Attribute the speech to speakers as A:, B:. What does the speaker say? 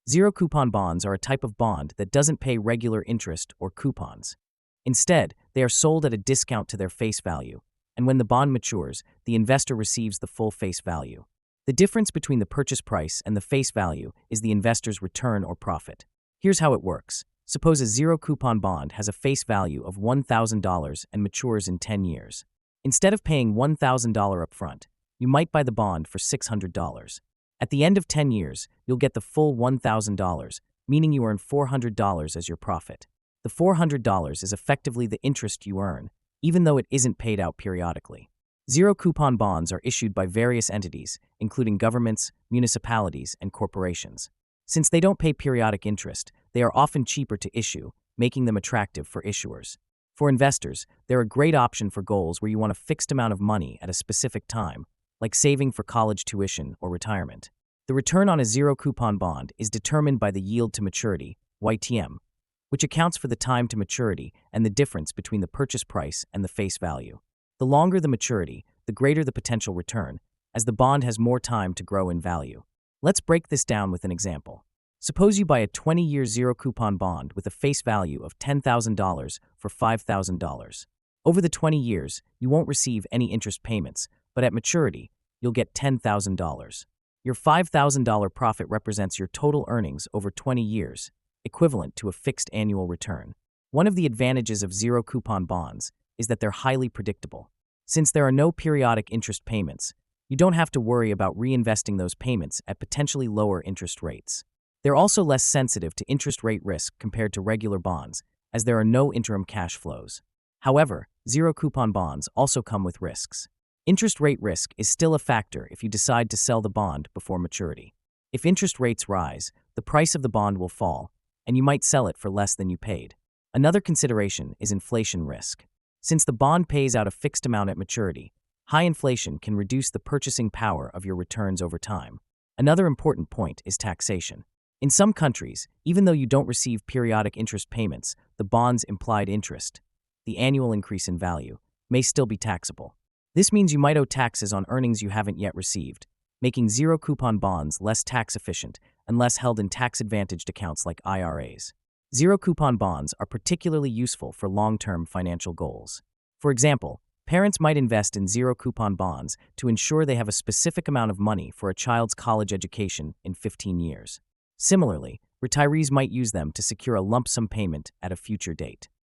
A: Zero-coupon bonds are a type of bond that doesn't pay regular interest or coupons. Instead, they are sold at a discount to their face value, and when the bond matures, the investor receives the full face value. The difference between the purchase price and the face value is the investor's return or profit. Here's how it works. Suppose a zero-coupon bond has a face value of $1,000 and matures in 10 years. Instead of paying $1,000 upfront, you might buy the bond for $600. At the end of 10 years, you'll get the full $1,000, meaning you earn $400 as your profit. The $400 is effectively the interest you earn, even though it isn't paid out periodically. Zero-coupon bonds are issued by various entities, including governments, municipalities, and corporations. Since they don't pay periodic interest, they are often cheaper to issue, making them attractive for issuers. For investors, they're a great option for goals where you want a fixed amount of money at a specific time, like saving for college tuition or retirement. The return on a zero-coupon bond is determined by the yield to maturity, YTM, which accounts for the time to maturity and the difference between the purchase price and the face value. The longer the maturity, the greater the potential return, as the bond has more time to grow in value. Let's break this down with an example. Suppose you buy a 20-year zero-coupon bond with a face value of $10,000 for $5,000. Over the 20 years, you won't receive any interest payments, but at maturity, you'll get $10,000. Your $5,000 profit represents your total earnings over 20 years, equivalent to a fixed annual return. One of the advantages of zero-coupon bonds is that they're highly predictable. Since there are no periodic interest payments, you don't have to worry about reinvesting those payments at potentially lower interest rates. They're also less sensitive to interest rate risk compared to regular bonds, as there are no interim cash flows. However, zero-coupon bonds also come with risks. Interest rate risk is still a factor if you decide to sell the bond before maturity. If interest rates rise, the price of the bond will fall, and you might sell it for less than you paid. Another consideration is inflation risk. Since the bond pays out a fixed amount at maturity, high inflation can reduce the purchasing power of your returns over time. Another important point is taxation. In some countries, even though you don't receive periodic interest payments, the bond's implied interest, the annual increase in value, may still be taxable. This means you might owe taxes on earnings you haven't yet received, making zero-coupon bonds less tax-efficient unless held in tax-advantaged accounts like IRAs. Zero-coupon bonds are particularly useful for long-term financial goals. For example, parents might invest in zero-coupon bonds to ensure they have a specific amount of money for a child's college education in 15 years. Similarly, retirees might use them to secure a lump sum payment at a future date.